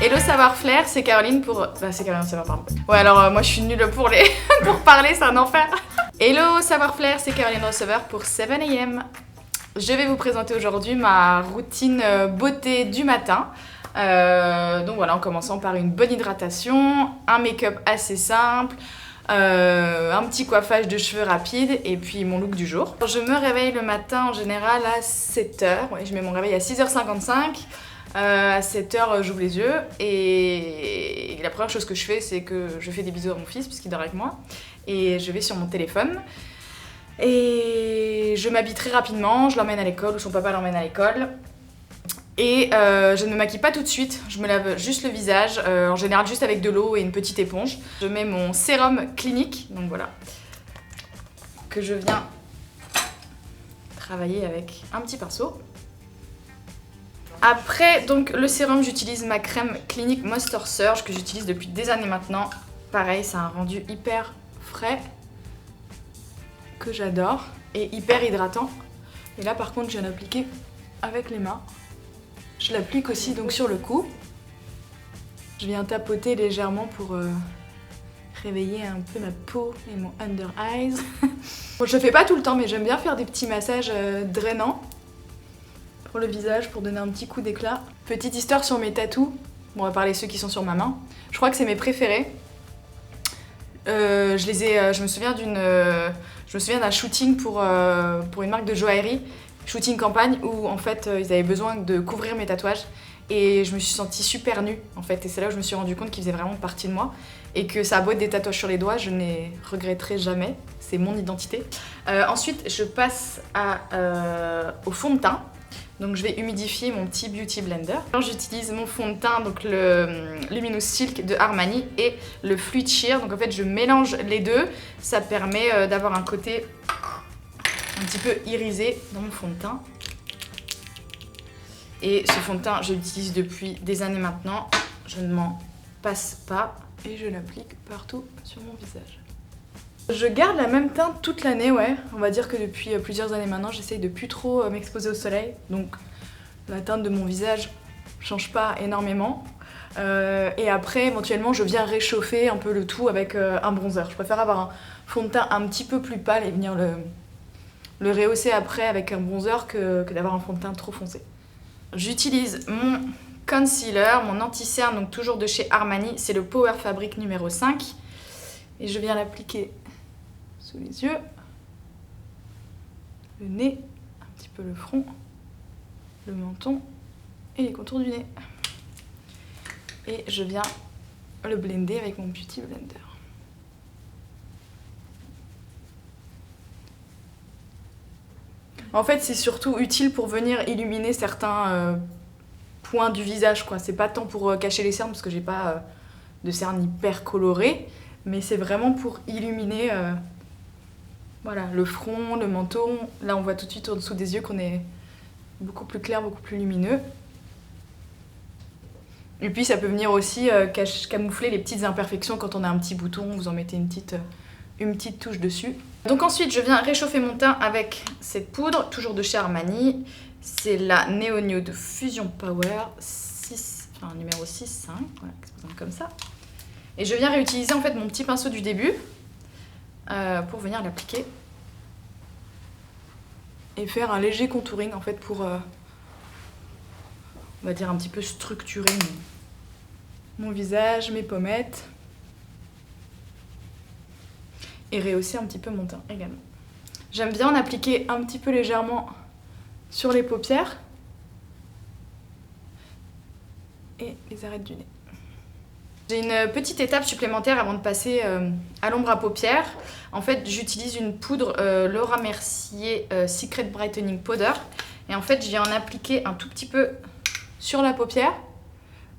Hello Savoir Flair, c'est Caroline pour... Bah c'est Caroline Savoir Parler. Ouais alors moi je suis nulle pour les... pour parler, c'est un enfer. Hello Savoir Flair, c'est Caroline Receveur pour 7 AM. Je vais vous présenter aujourd'hui ma routine beauté du matin. Donc voilà, en commençant par une bonne hydratation, un make-up assez simple, un petit coiffage de cheveux rapide et puis mon look du jour. Je me réveille le matin en général à 7h, ouais, je mets mon réveil à 6h55. À 7h, j'ouvre les yeux et la première chose que je fais, c'est que je fais des bisous à mon fils puisqu'il dort avec moi et je vais sur mon téléphone et je m'habille très rapidement, je l'emmène à l'école ou son papa l'emmène à l'école et je ne me maquille pas tout de suite, je me lave juste le visage, en général juste avec de l'eau et une petite éponge. Je mets mon sérum Clinique, donc voilà, que je viens travailler avec un petit pinceau. Après, donc le sérum, j'utilise ma crème Clinique Moisture Surge que j'utilise depuis des années maintenant. Pareil, c'est un rendu hyper frais que j'adore et hyper hydratant. Et là, par contre, je viens d'appliquer avec les mains. Je l'applique aussi donc sur le cou. Je viens tapoter légèrement pour réveiller un peu ma peau et mon under eyes. Bon, je le fais pas tout le temps, mais j'aime bien faire des petits massages drainants pour le visage, pour donner un petit coup d'éclat. Petite histoire sur mes tatous. Bon, on va parler de ceux qui sont sur ma main. Je crois que c'est mes préférés. Je me souviens d'un shooting pour une marque de joaillerie, shooting campagne, où en fait ils avaient besoin de couvrir mes tatouages. Et je me suis sentie super nue en fait. Et c'est là où je me suis rendu compte qu'ils faisaient vraiment partie de moi. Et que ça a beau être des tatouages sur les doigts, je ne les regretterai jamais. C'est mon identité. Ensuite, je passe au fond de teint. Donc je vais humidifier mon petit Beauty Blender. J'utilise mon fond de teint, donc le Luminous Silk de Armani et le Fluid Sheer. Donc en fait je mélange les deux. Ça permet d'avoir un côté un petit peu irisé dans mon fond de teint. Et ce fond de teint je l'utilise depuis des années maintenant. Je ne m'en passe pas et je l'applique partout sur mon visage. Je garde la même teinte toute l'année, ouais. On va dire que depuis plusieurs années maintenant, j'essaye de plus trop m'exposer au soleil. Donc la teinte de mon visage change pas énormément. Et après, éventuellement, je viens réchauffer un peu le tout avec un bronzer. Je préfère avoir un fond de teint un petit peu plus pâle et venir le rehausser après avec un bronzer que d'avoir un fond de teint trop foncé. J'utilise mon concealer, mon anti-cerne, donc toujours de chez Armani. C'est le Power Fabric numéro 5. Et je viens l'appliquer sous les yeux, le nez, un petit peu le front, le menton et les contours du nez. Et je viens le blender avec mon Beauty Blender. En fait, c'est surtout utile pour venir illuminer certains points du visage, quoi. C'est pas tant pour cacher les cernes parce que j'ai pas de cernes hyper colorées, mais c'est vraiment pour illuminer voilà, le front, le menton. Là, on voit tout de suite en dessous des yeux qu'on est beaucoup plus clair, beaucoup plus lumineux. Et puis, ça peut venir aussi camoufler les petites imperfections quand on a un petit bouton. Vous en mettez une petite touche dessus. Donc ensuite, je viens réchauffer mon teint avec cette poudre, toujours de chez Armani. C'est la Neo Nude Fusion Power 6, enfin numéro 6, hein, voilà, qui se présente comme ça. Et je viens réutiliser en fait mon petit pinceau du début pour venir l'appliquer et faire un léger contouring en fait pour, on va dire un petit peu structurer mon visage, mes pommettes et rehausser un petit peu mon teint également. J'aime bien en appliquer un petit peu légèrement sur les paupières et les arêtes du nez. J'ai une petite étape supplémentaire avant de passer à l'ombre à paupières. En fait, j'utilise une poudre Laura Mercier Secret Brightening Powder. Et en fait, je viens en appliquer un tout petit peu sur la paupière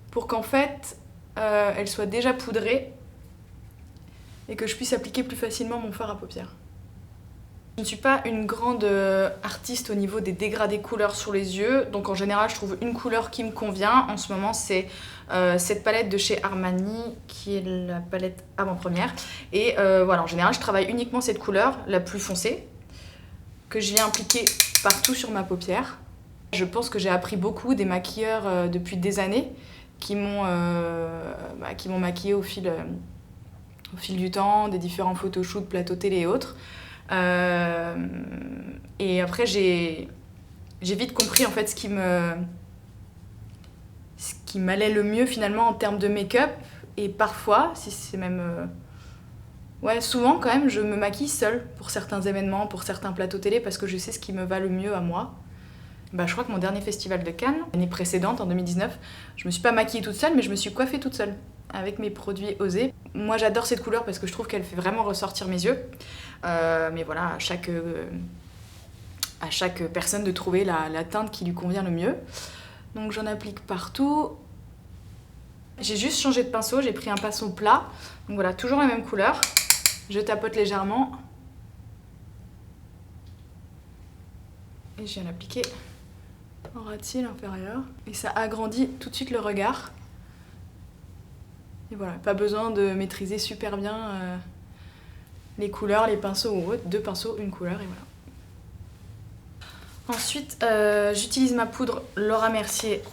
pour qu'en fait, elle soit déjà poudrée et que je puisse appliquer plus facilement mon fard à paupières. Je ne suis pas une grande artiste au niveau des dégradés couleurs sur les yeux, donc en général je trouve une couleur qui me convient. En ce moment c'est cette palette de chez Armani qui est la palette avant-première. Et voilà, en général je travaille uniquement cette couleur, la plus foncée, que je viens appliquer partout sur ma paupière. Je pense que j'ai appris beaucoup des maquilleurs depuis des années qui m'ont maquillée au fil du temps, des différents photoshoots, plateaux télé et autres. Et après, j'ai vite compris en fait ce qui m'allait le mieux finalement en termes de make-up. Et parfois, si c'est même... souvent quand même, je me maquille seule pour certains événements, pour certains plateaux télé, parce que je sais ce qui me va le mieux à moi. Je crois que mon dernier festival de Cannes, l'année précédente, en 2019, je me suis pas maquillée toute seule, mais je me suis coiffée toute seule, avec mes produits Osé. Moi j'adore cette couleur parce que je trouve qu'elle fait vraiment ressortir mes yeux. Mais voilà, à chaque personne de trouver la teinte qui lui convient le mieux. Donc j'en applique partout. J'ai juste changé de pinceau, j'ai pris un pinceau plat. Donc voilà, toujours la même couleur. Je tapote légèrement. Et je viens l'appliquer en ras de cils inférieur. Et ça agrandit tout de suite le regard. Et voilà, pas besoin de maîtriser super bien les couleurs, les pinceaux ou autres. 2 pinceaux, une couleur et voilà. Ensuite, j'utilise ma poudre Laura Mercier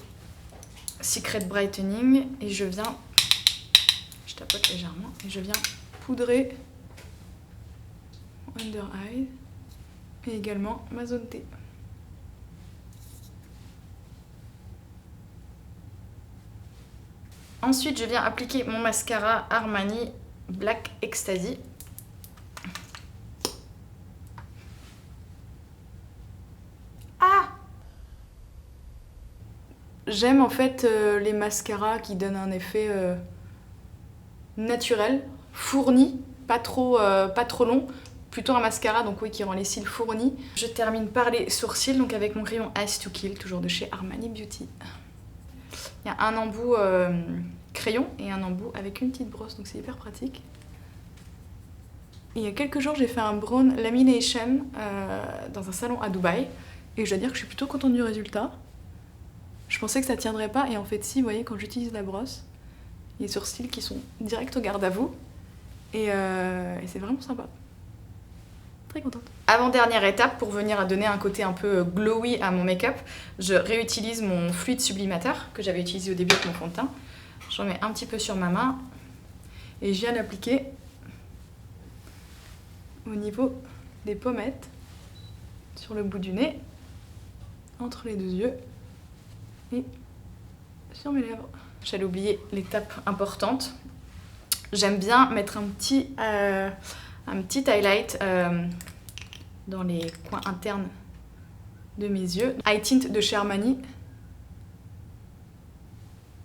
Secret Brightening et je tapote légèrement et je viens poudrer Under Eye et également ma zone T. Ensuite, je viens appliquer mon mascara Armani Black Ecstasy. J'aime en fait les mascaras qui donnent un effet naturel, fourni, pas trop long, plutôt un mascara donc oui, qui rend les cils fournis. Je termine par les sourcils donc avec mon crayon Ice to Kill, toujours de chez Armani Beauty. Il y a un embout crayon et un embout avec une petite brosse, donc c'est hyper pratique. Et il y a quelques jours, j'ai fait un brown lamination dans un salon à Dubaï et je dois dire que je suis plutôt contente du résultat. Je pensais que ça tiendrait pas et en fait si, vous voyez, quand j'utilise la brosse, il y a les sourcils qui sont direct au garde à vous et c'est vraiment sympa. Très contente. Avant-dernière étape, pour venir à donner un côté un peu glowy à mon make-up, je réutilise mon fluide sublimateur que j'avais utilisé au début avec mon fond de teint. J'en mets un petit peu sur ma main et je viens l'appliquer au niveau des pommettes, sur le bout du nez, entre les 2 yeux et sur mes lèvres. J'allais oublier l'étape importante. J'aime bien mettre un petit highlight dans les coins internes de mes yeux. Eye Tint de chez Armani.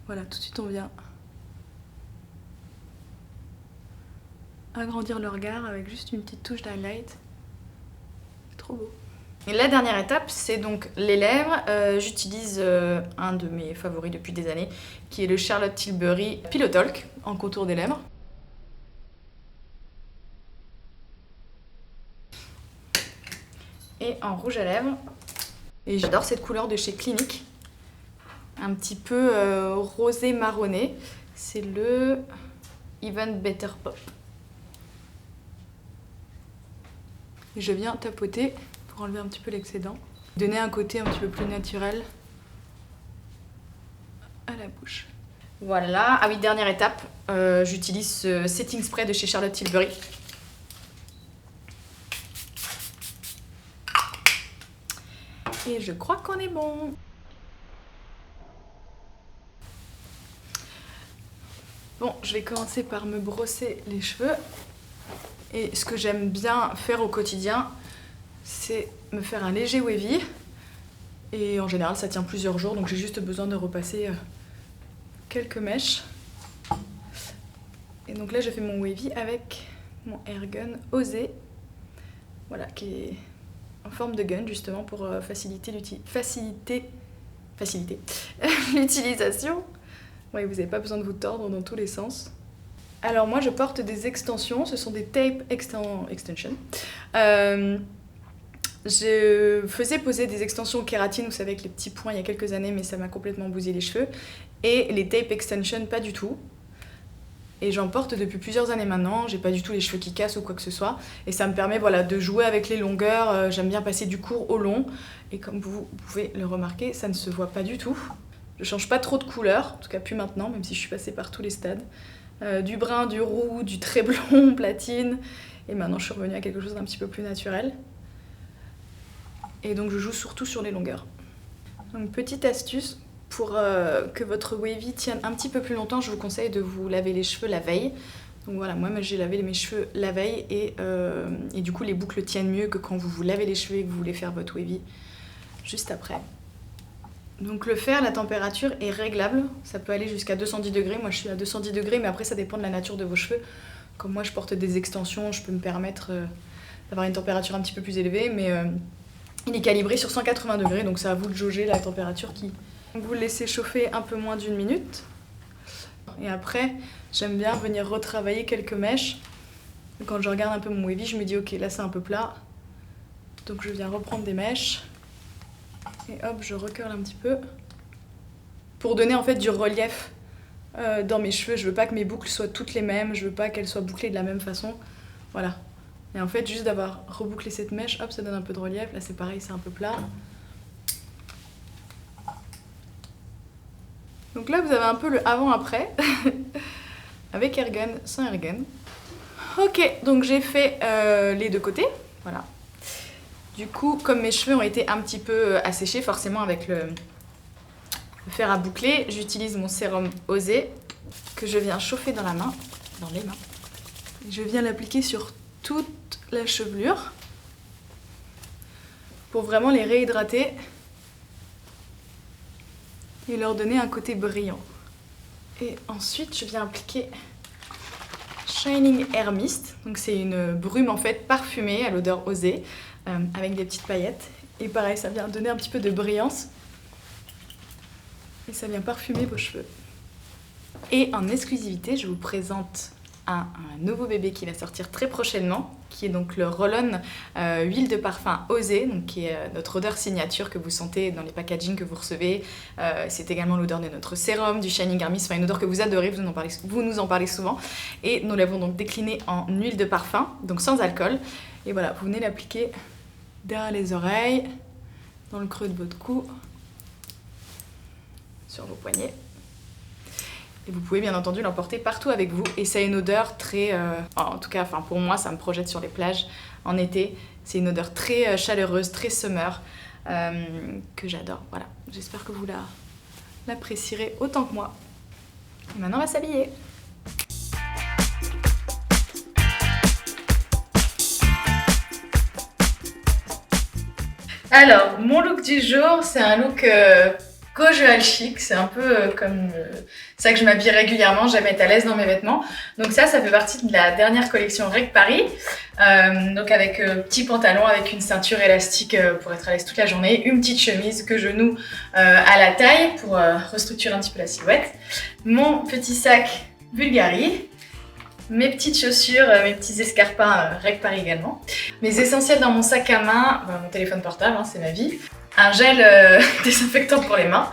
Voilà, tout de suite on vient agrandir le regard avec juste une petite touche d'highlight. C'est trop beau. Et la dernière étape, c'est donc les lèvres. J'utilise un de mes favoris depuis des années, qui est le Charlotte Tilbury Pillow Talk en contour des lèvres. Et en rouge à lèvres. Et j'adore cette couleur de chez Clinique. Un petit peu rosé marronné. C'est le Even Better Pop. Et je viens tapoter pour enlever un petit peu l'excédent. Donner un côté un petit peu plus naturel à la bouche. Voilà. Ah oui, dernière étape. J'utilise ce setting spray de chez Charlotte Tilbury. Et je crois qu'on est bon. Bon, je vais commencer par me brosser les cheveux. Et ce que j'aime bien faire au quotidien, c'est me faire un léger wavy. Et en général, ça tient plusieurs jours, donc j'ai juste besoin de repasser quelques mèches. Et donc là, je fais mon wavy avec mon Air Gun Osé. Voilà, qui est en forme de gun, justement, pour faciliter l'utilisation. Ouais, vous n'avez pas besoin de vous tordre dans tous les sens. Alors moi, je porte des extensions, ce sont des tape extension. Je faisais poser des extensions kératine, vous savez, avec les petits points il y a quelques années, mais ça m'a complètement bousillé les cheveux. Et les tape extension, pas du tout. Et j'en porte depuis plusieurs années maintenant, j'ai pas du tout les cheveux qui cassent ou quoi que ce soit. Et ça me permet voilà, de jouer avec les longueurs, j'aime bien passer du court au long. Et comme vous pouvez le remarquer, ça ne se voit pas du tout. Je change pas trop de couleur, en tout cas plus maintenant, même si je suis passée par tous les stades. Du brun, du roux, du très blond, platine. Et maintenant je suis revenue à quelque chose d'un petit peu plus naturel. Et donc je joue surtout sur les longueurs. Donc petite astuce, pour que votre wavy tienne un petit peu plus longtemps, je vous conseille de vous laver les cheveux la veille. Donc voilà, moi j'ai lavé mes cheveux la veille et du coup les boucles tiennent mieux que quand vous vous lavez les cheveux et que vous voulez faire votre wavy juste après. Donc le fer, la température est réglable, ça peut aller jusqu'à 210 degrés, moi je suis à 210 degrés mais après ça dépend de la nature de vos cheveux. Comme moi je porte des extensions, je peux me permettre d'avoir une température un petit peu plus élevée, mais il est calibré sur 180 degrés, donc c'est à vous de jauger la température qui... Vous le laissez chauffer un peu moins d'1 minute. Et après, j'aime bien venir retravailler quelques mèches. Quand je regarde un peu mon wavy, je me dis ok, là c'est un peu plat. Donc je viens reprendre des mèches. Et hop, je recurle un petit peu. Pour donner en fait du relief dans mes cheveux. Je veux pas que mes boucles soient toutes les mêmes, je veux pas qu'elles soient bouclées de la même façon. Voilà. Et en fait, juste d'avoir rebouclé cette mèche, hop, ça donne un peu de relief. Là c'est pareil, c'est un peu plat. Donc là, vous avez un peu le avant-après, avec airgun, sans airgun. Ok, donc j'ai fait les deux côtés, voilà. Du coup, comme mes cheveux ont été un petit peu asséchés, forcément avec le fer à boucler, j'utilise mon sérum Osé, que je viens chauffer dans la main, dans les mains. Et je viens l'appliquer sur toute la chevelure, pour vraiment les réhydrater. Et leur donner un côté brillant. Et ensuite, je viens appliquer Shining Air Mist. Donc c'est une brume en fait parfumée à l'odeur osée, avec des petites paillettes. Et pareil, ça vient donner un petit peu de brillance. Et ça vient parfumer vos cheveux. Et en exclusivité, je vous présente un nouveau bébé qui va sortir très prochainement, qui est donc le Roll-On huile de parfum Osé, donc qui est notre odeur signature que vous sentez dans les packagings que vous recevez. C'est également l'odeur de notre sérum, du Shining Air Mist, enfin une odeur que vous adorez, vous nous en parlez souvent. Et nous l'avons donc décliné en huile de parfum, donc sans alcool. Et voilà, vous venez l'appliquer derrière les oreilles, dans le creux de votre cou, sur vos poignets. Et vous pouvez bien entendu l'emporter partout avec vous. Et ça a une odeur très... en tout cas, pour moi, ça me projette sur les plages en été. C'est une odeur très chaleureuse, très summer, que j'adore. Voilà, j'espère que vous l'apprécierez autant que moi. Et maintenant, on va s'habiller. Alors, mon look du jour, c'est un look... casual chic, c'est un peu comme ça que je m'habille régulièrement, j'aime être à l'aise dans mes vêtements. Donc ça fait partie de la dernière collection Reg Paris. Donc avec petit pantalon avec une ceinture élastique pour être à l'aise toute la journée, une petite chemise que je noue à la taille pour restructurer un petit peu la silhouette. Mon petit sac Bulgari. Mes petites chaussures, mes petits escarpins Reg Paris également. Mes essentiels dans mon sac à main, mon téléphone portable, c'est ma vie. Un gel désinfectant pour les mains,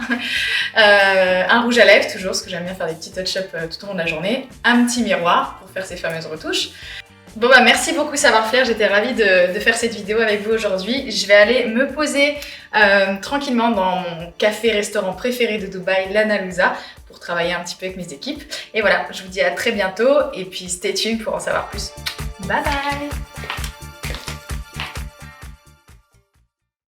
un rouge à lèvres toujours, parce que j'aime bien faire des petits touch-up tout au long de la journée, un petit miroir pour faire ces fameuses retouches. Bon bah merci beaucoup Savoir Flair, j'étais ravie de faire cette vidéo avec vous aujourd'hui. Je vais aller me poser tranquillement dans mon café-restaurant préféré de Dubaï, l'Ana Lusa, pour travailler un petit peu avec mes équipes. Et voilà, je vous dis à très bientôt et puis stay tuned pour en savoir plus. Bye bye!